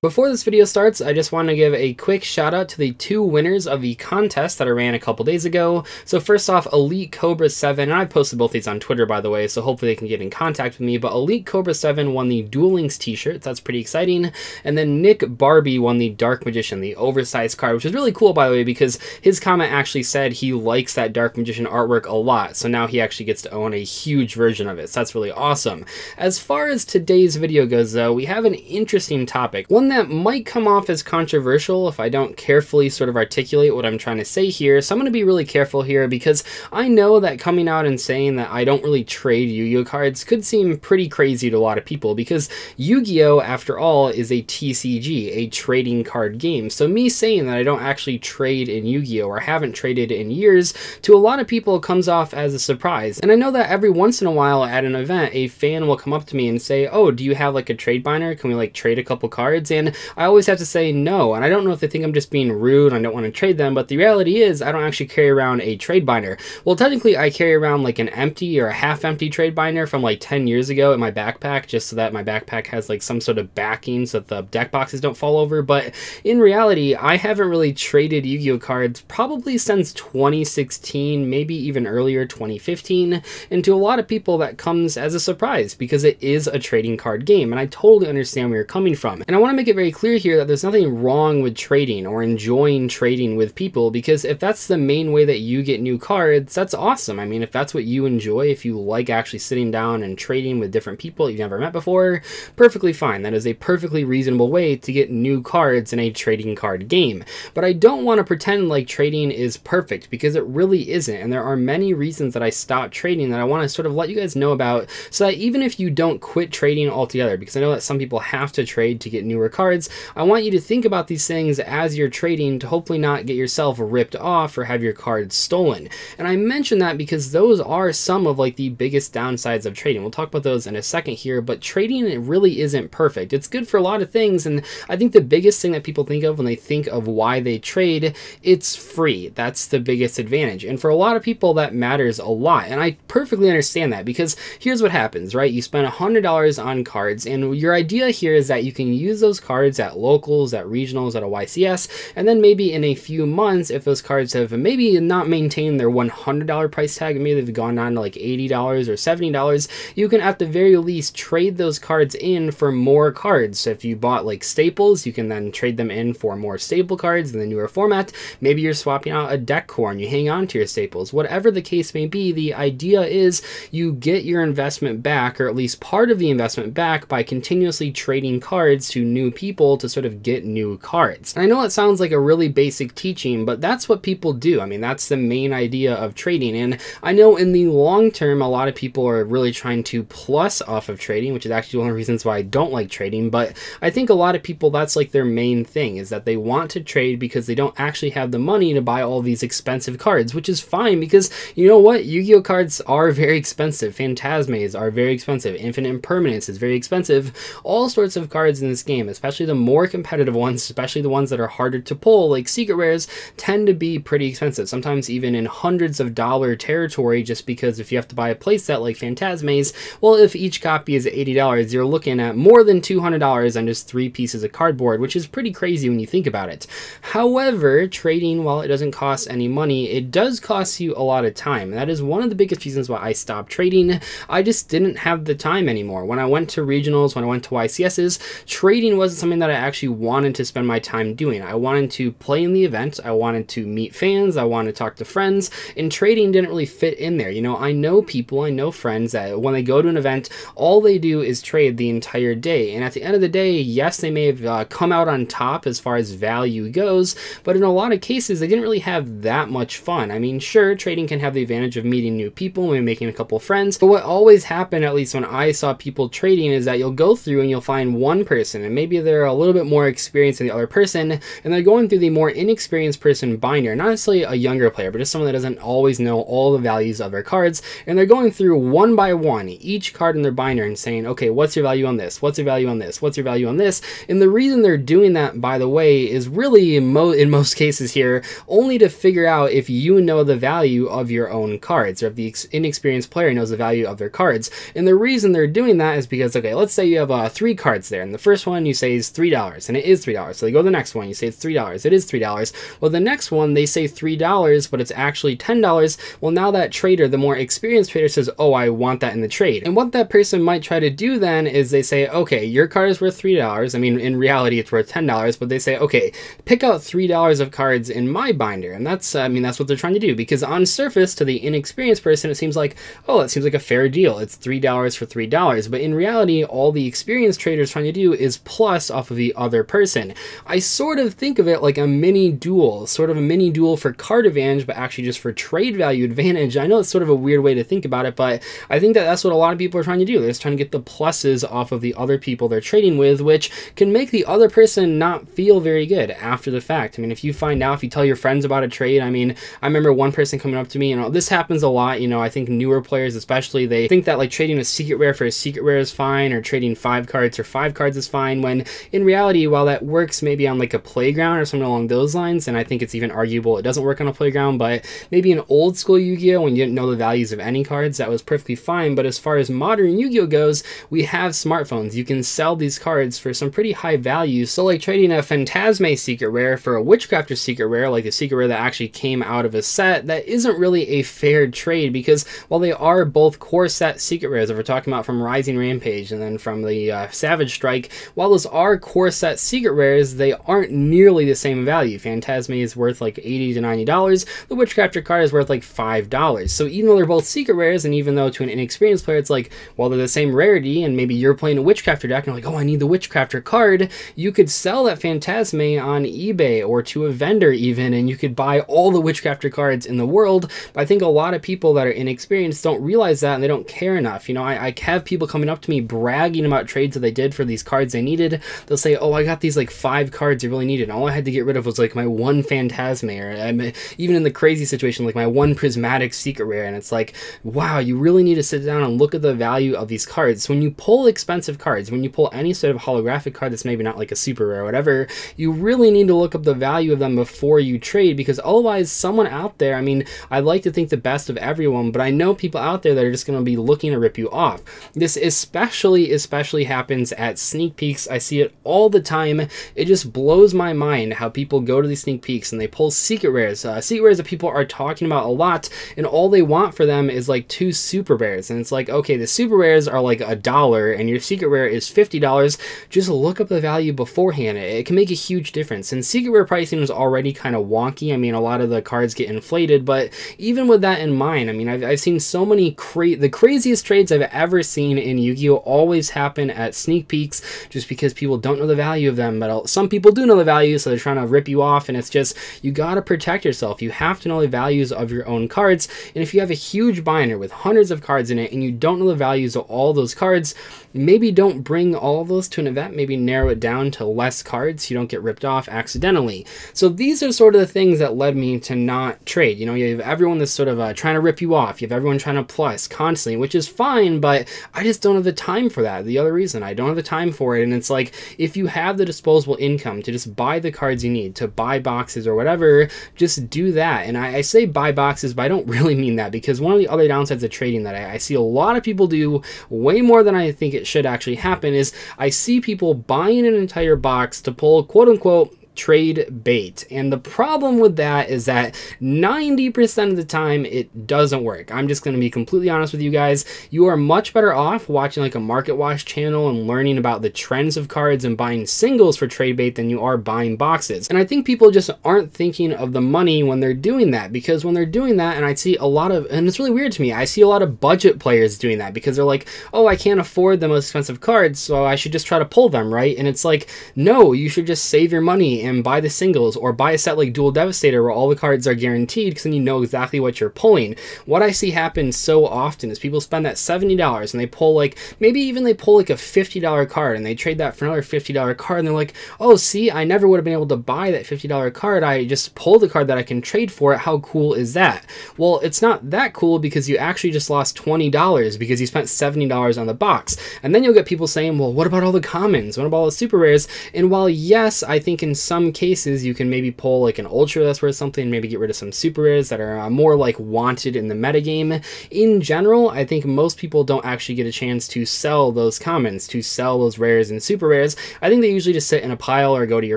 Before this video starts, I just want to give a quick shout out to the two winners of the contest that I ran a couple days ago. So first off, Elite Cobra 7, and I posted both these on Twitter by the way, so hopefully they can get in contact with me, but Elite Cobra 7 won the Duel Links t-shirt, that's pretty exciting, and then Nick Barbie won the Dark Magician, the oversized card, which is really cool by the way, because his comment actually said he likes that Dark Magician artwork a lot, so now he actually gets to own a huge version of it, so that's really awesome. As far as today's video goes though, we have an interesting topic, one that might come off as controversial if I don't carefully sort of articulate what I'm trying to say here, so I'm going to be really careful here because I know that coming out and saying that I don't really trade Yu-Gi-Oh cards could seem pretty crazy to a lot of people because Yu-Gi-Oh after all is a TCG, a trading card game, so me saying that I don't actually trade in Yu-Gi-Oh or haven't traded in years, to a lot of people comes off as a surprise. And I know that every once in a while at an event a fan will come up to me and say, oh, do you have like a trade binder, can we like trade a couple cards? And I always have to say no, and I don't know if they think I'm just being rude and I don't want to trade them, but the reality is I don't actually carry around a trade binder. Well, technically I carry around like an empty or a half empty trade binder from like 10 years ago in my backpack, just so that my backpack has like some sort of backing so that the deck boxes don't fall over, but in reality I haven't really traded Yu-Gi-Oh cards probably since 2016, maybe even earlier, 2015, and to a lot of people that comes as a surprise because it is a trading card game, and I totally understand where you're coming from. And I want to make it very clear here that there's nothing wrong with trading or enjoying trading with people, because if that's the main way that you get new cards, that's awesome. I mean, if that's what you enjoy, if you like actually sitting down and trading with different people you've never met before, perfectly fine. That is a perfectly reasonable way to get new cards in a trading card game. But I don't want to pretend like trading is perfect, because it really isn't, and there are many reasons that I stopped trading that I want to sort of let you guys know about, so that even if you don't quit trading altogether, because I know that some people have to trade to get newer cards, I want you to think about these things as you're trading to hopefully not get yourself ripped off or have your cards stolen. And I mention that because those are some of like the biggest downsides of trading. We'll talk about those in a second here, but trading, it really isn't perfect. It's good for a lot of things, and I think the biggest thing that people think of when they think of why they trade, it's free. That's the biggest advantage, and for a lot of people that matters a lot, and I perfectly understand that, because here's what happens, right? You spend $100 on cards, and your idea here is that you can use those cards at locals, at regionals, at a YCS, and then maybe in a few months, if those cards have maybe not maintained their $100 price tag, maybe they've gone down to like $80 or $70, you can at the very least trade those cards in for more cards. So if you bought like staples, you can then trade them in for more staple cards in the newer format. Maybe you're swapping out a deck core and you hang on to your staples. Whatever the case may be, the idea is you get your investment back, or at least part of the investment back, by continuously trading cards to new people to sort of get new cards. And I know it sounds like a really basic teaching, but that's what people do. I mean, that's the main idea of trading, and I know in the long term a lot of people are really trying to plus off of trading, which is actually one of the reasons why I don't like trading, but I think a lot of people, that's like their main thing, is that they want to trade because they don't actually have the money to buy all these expensive cards, which is fine, because you know what, Yu-Gi-Oh cards are very expensive, Phantasmes are very expensive, Infinite Impermanence is very expensive, all sorts of cards in this game, especially the more competitive ones, especially the ones that are harder to pull, like secret rares, tend to be pretty expensive, sometimes even in hundreds of dollar territory, just because if you have to buy a playset like Phantasmes, well, if each copy is $80, you're looking at more than $200 on just 3 pieces of cardboard, which is pretty crazy when you think about it. However, trading, while it doesn't cost any money, it does cost you a lot of time, and that is one of the biggest reasons why I stopped trading. I just didn't have the time anymore. When I went to regionals, when I went to YCSs, trading wasn't something that I actually wanted to spend my time doing. I wanted to play in the event, I wanted to meet fans, I wanted to talk to friends, and trading didn't really fit in there. You know, I know people, I know friends that when they go to an event, all they do is trade the entire day, and at the end of the day, yes, they may have come out on top as far as value goes, but in a lot of cases, they didn't really have that much fun. I mean, sure, trading can have the advantage of meeting new people and making a couple friends, but what always happened, at least when I saw people trading, is that you'll go through and you'll find one person, and maybe they're a little bit more experienced than the other person, and they're going through the more inexperienced person binder, not necessarily a younger player, but just someone that doesn't always know all the values of their cards, and they're going through one by one each card in their binder and saying, okay, what's your value on this? What's your value on this? What's your value on this? And the reason they're doing that, by the way, is really in most cases here only to figure out if you know the value of your own cards, or if the inexperienced player knows the value of their cards. And the reason they're doing that is because, okay, let's say you have 3 cards there, and the first one you say say is $3, and it is $3. So they go to the next one, you say it's $3, it is $3. Well, the next one, they say $3, but it's actually $10. Well, now that trader, the more experienced trader, says, oh, I want that in the trade. And what that person might try to do then is they say, okay, your card is worth $3. I mean, in reality, it's worth $10, but they say, okay, pick out $3 of cards in my binder. And that's, I mean, that's what they're trying to do, because on surface, to the inexperienced person, it seems like, oh, it seems like a fair deal. It's $3 for $3. But in reality, all the experienced traders trying to do is plus off of the other person. I sort of think of it like a mini duel, sort of a mini duel for card advantage, but actually just for trade value advantage. I know it's sort of a weird way to think about it, but I think that that's what a lot of people are trying to do. They're just trying to get the pluses off of the other people they're trading with, which can make the other person not feel very good after the fact. I mean, if you find out, if you tell your friends about a trade, I mean, I remember one person coming up to me, and this happens a lot, you know, I think newer players especially, they think that like trading a secret rare for a secret rare is fine, or trading 5 cards for 5 cards is fine, when in reality, while that works maybe on like a playground or something along those lines, and I think it's even arguable it doesn't work on a playground, but maybe in old school Yu-Gi-Oh! When you didn't know the values of any cards, that was perfectly fine. But as far as modern Yu-Gi-Oh! Goes, we have smartphones. You can sell these cards for some pretty high value. So like trading a Phantasme secret rare for a Witchcrafter secret rare, like a secret rare that actually came out of a set, that isn't really a fair trade, because while they are both core set secret rares, if we're talking about from Rising Rampage and then from the Savage Strike, while those are core set secret rares, they aren't nearly the same value. Phantasme is worth like $80 to $90. The Witchcrafter card is worth like $5. So even though they're both secret rares, and even though to an inexperienced player it's like, well, they're the same rarity, and maybe you're playing a Witchcrafter deck and you're like, oh, I need the Witchcrafter card, you could sell that Phantasme on eBay or to a vendor even, and you could buy all the Witchcrafter cards in the world. But I think a lot of people that are inexperienced don't realize that, and they don't care enough. You know, I have people coming up to me bragging about trades that they did for these cards they needed. They'll say, oh, I got these like 5 cards I really needed, and all I had to get rid of was like my one Phantasme, or even in the crazy situation, like my one Prismatic secret rare. And it's like, wow, you really need to sit down and look at the value of these cards. When you pull expensive cards, when you pull any sort of holographic card that's maybe not like a super rare or whatever, you really need to look up the value of them before you trade, because otherwise someone out there, I mean, I like to think the best of everyone, but I know people out there that are just going to be looking to rip you off. This especially happens at sneak peeks. I see it all the time. It just blows my mind how people go to these sneak peeks and they pull secret rares that people are talking about a lot, and all they want for them is like 2 super rares. And it's like, okay, the super rares are like $1 and your secret rare is $50. Just look up the value beforehand. It can make a huge difference. And secret rare pricing was already kind of wonky. I mean, a lot of the cards get inflated, but even with that in mind, I mean, I've seen so many the craziest trades I've ever seen in Yu-Gi-Oh! Always happen at sneak peeks, just because people don't know the value of them. But some people do know the value, so they're trying to rip you off, and it's just, you gotta protect yourself. You have to know the values of your own cards, and if you have a huge binder with hundreds of cards in it and you don't know the values of all those cards, maybe don't bring all of those to an event. Maybe narrow it down to less cards so you don't get ripped off accidentally. So these are sort of the things that led me to not trade. You know, you have everyone that's sort of trying to rip you off. You have everyone trying to plus constantly, which is fine, but I just don't have the time for that. The other reason, I don't have the time for it. And it's like, if you have the disposable income to just buy the cards you need, to buy boxes or whatever, just do that. And I say buy boxes, but I don't really mean that, because one of the other downsides of trading that I see a lot of people do, way more than I think it should actually happen, is I see people buying an entire box to pull quote unquote trade bait. And the problem with that is that 90% of the time it doesn't work. I'm just going to be completely honest with you guys. You are much better off watching like a Market Watch channel and learning about the trends of cards and buying singles for trade bait than you are buying boxes. And I think people just aren't thinking of the money when they're doing that, because when they're doing that, and I see a lot of, and it's really weird to me, I see a lot of budget players doing that because they're like, oh, I can't afford the most expensive cards, so I should just try to pull them, right? And it's like, no, you should just save your money and buy the singles, or buy a set like Dual Devastator where all the cards are guaranteed, because then you know exactly what you're pulling. What I see happen so often is people spend that $70 and they pull like, maybe even they pull like a $50 card and they trade that for another $50 card, and they're like, oh, see, I never would have been able to buy that $50 card. I just pulled the card that I can trade for it. How cool is that? Well, it's not that cool, because you actually just lost $20 because you spent $70 on the box. And then you'll get people saying, well, what about all the commons? What about all the super rares? And while yes, I think in some some cases you can maybe pull like an ultra that's worth something, maybe get rid of some super rares that are more like wanted in the metagame. In general, I think most people don't actually get a chance to sell those commons, to sell those rares and super rares. I think they usually just sit in a pile or go to your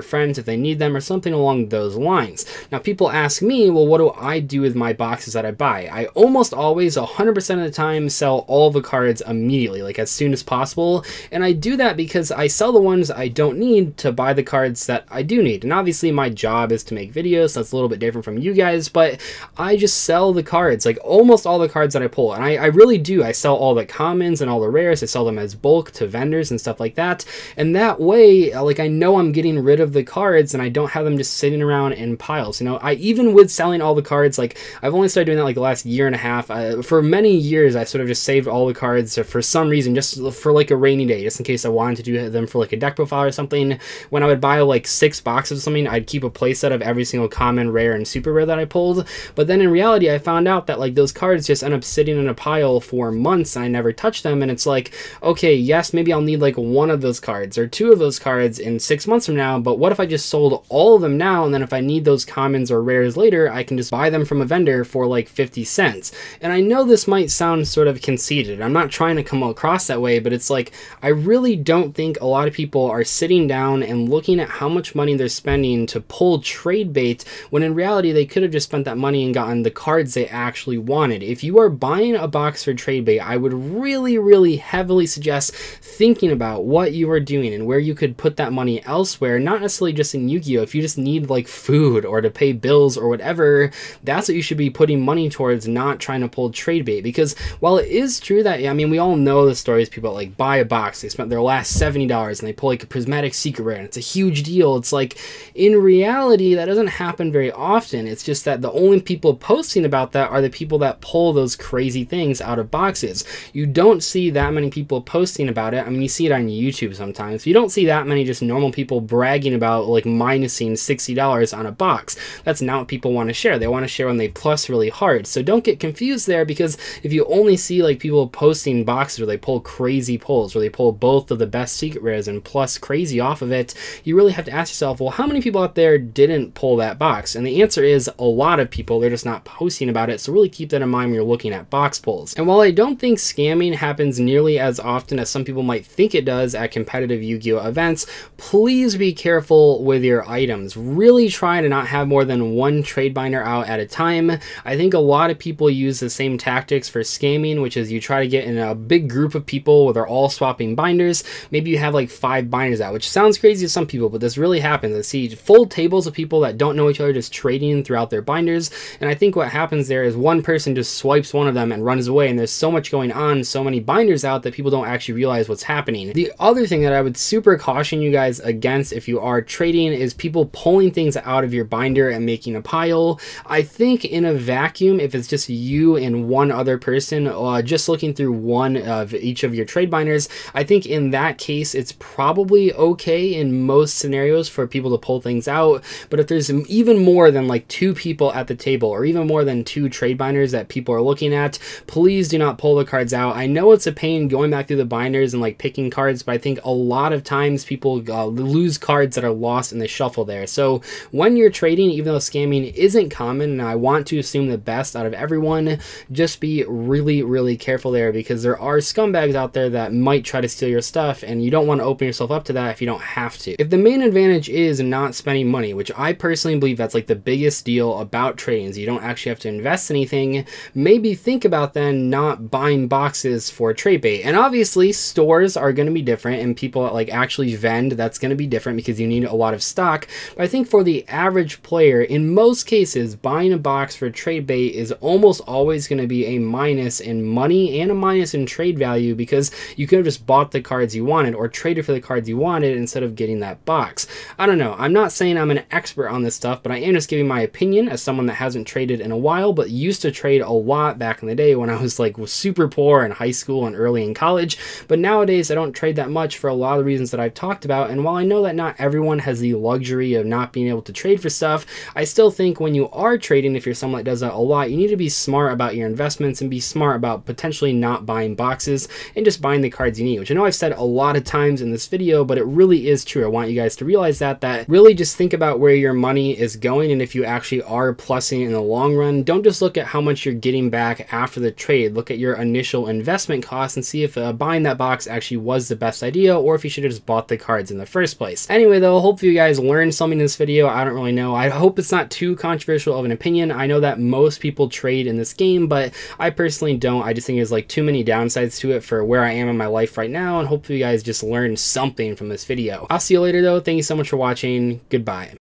friends if they need them or something along those lines. Now people ask me, well, what do I do with my boxes that I buy? I almost always, 100% of the time, sell all the cards immediately, like as soon as possible. And I do that because I sell the ones I don't need to buy the cards that I do need. And obviously my job is to make videos, so that's a little bit different from you guys, but I just sell the cards, like almost all the cards that I pull. And I really do. I sell all the commons and all the rares. I sell them as bulk to vendors and stuff like that. And that way, like, I know I'm getting rid of the cards and I don't have them just sitting around in piles. You know, I even with selling all the cards, like I've only started doing that like the last year and a half. For many years, I sort of just saved all the cards for some reason, just for like a rainy day, just in case I wanted to do them for like a deck profile or something. When I would buy like 6 boxes of something, I'd keep a playset of every single common, rare, and super rare that I pulled. But then in reality, I found out that like those cards just end up sitting in a pile for months and I never touch them. And it's like, okay, yes, maybe I'll need like 1 of those cards or 2 of those cards in 6 months from now, but what if I just sold all of them now, and then if I need those commons or rares later, I can just buy them from a vendor for like 50 cents. And I know this might sound sort of conceited. I'm not trying to come across that way, but it's like, I really don't think a lot of people are sitting down and looking at how much money they're spending to pull trade bait, when in reality they could have just spent that money and gotten the cards they actually wanted. If you are buying a box for trade bait, I would really heavily suggest thinking about what you are doing and where you could put that money elsewhere, not necessarily just in Yu-Gi-Oh! If you just need like food or to pay bills or whatever, that's what you should be putting money towards, not trying to pull trade bait. Because while it is true that, I mean, we all know the stories, people that like buy a box, they spent their last $70 and they pull like a prismatic secret rare and it's a huge deal. It's like, in reality, that doesn't happen very often. It's just that the only people posting about that are the people that pull those crazy things out of boxes. You don't see that many people posting about it. I mean, you see it on YouTube sometimes. You don't see that many just normal people bragging about like minusing $60 on a box. That's not what people want to share. They want to share when they plus really hard. So don't get confused there, because if you only see like people posting boxes where they pull crazy pulls, where they pull both of the best secret rares and plus crazy off of it, you really have to ask yourself, well, how many people out there didn't pull that box? And the answer is a lot of people. They're just not posting about it. So really keep that in mind when you're looking at box pulls. And while I don't think scamming happens nearly as often as some people might think it does at competitive Yu-Gi-Oh! Events, please be careful with your items. Really try to not have more than 1 trade binder out at a time. I think a lot of people use the same tactics for scamming, which is you try to get in a big group of people where they're all swapping binders. Maybe you have like 5 binders out, which sounds crazy to some people, but this really happens. I see full tables of people that don't know each other just trading throughout their binders, and I think what happens there is one person just swipes one of them and runs away, and there's so much going on, so many binders out, that people don't actually realize what's happening. The other thing that I would super caution you guys against if you are trading is people pulling things out of your binder and making a pile. I think in a vacuum, if it's just you and one other person just looking through one of each of your trade binders, I think in that case it's probably okay in most scenarios for people to pull things out. But if there's even more than like 2 people at the table, or even more than 2 trade binders that people are looking at, please do not pull the cards out. I know it's a pain going back through the binders and like picking cards, but I think a lot of times people lose cards that are lost in the shuffle there. So when you're trading, even though scamming isn't common, and I want to assume the best out of everyone, just be really careful there, because there are scumbags out there that might try to steal your stuff, and you don't want to open yourself up to that if you don't have to. If the main advantage is not spending money, which I personally believe that's like the biggest deal about trading, is you don't actually have to invest anything, maybe think about then not buying boxes for trade bait. And obviously stores are going to be different, and people that like actually vend, that's going to be different because you need a lot of stock. But I think for the average player, in most cases, buying a box for trade bait is almost always going to be a minus in money and a minus in trade value, because you could have just bought the cards you wanted or traded for the cards you wanted instead of getting that box. I don't know. I'm not saying I'm an expert on this stuff, but I am just giving my opinion as someone that hasn't traded in a while, but used to trade a lot back in the day when I was like super poor in high school and early in college. But nowadays I don't trade that much for a lot of the reasons that I've talked about. And while I know that not everyone has the luxury of not being able to trade for stuff, I still think when you are trading, if you're someone that does that a lot, you need to be smart about your investments and be smart about potentially not buying boxes and just buying the cards you need, which I know I've said a lot of times in this video, but it really is true. I want you guys to realize that that really just think about where your money is going, and if you actually are plussing in the long run, don't just look at how much you're getting back after the trade. Look at your initial investment cost and see if buying that box actually was the best idea, or if you should have just bought the cards in the first place. Anyway though, hope you guys learned something in this video. I don't really know. I hope it's not too controversial of an opinion. I know that most people trade in this game, but I personally don't. I just think there's like too many downsides to it for where I am in my life right now, and hopefully you guys just learned something from this video. I'll see you later though. Thank you so much for watching. Goodbye.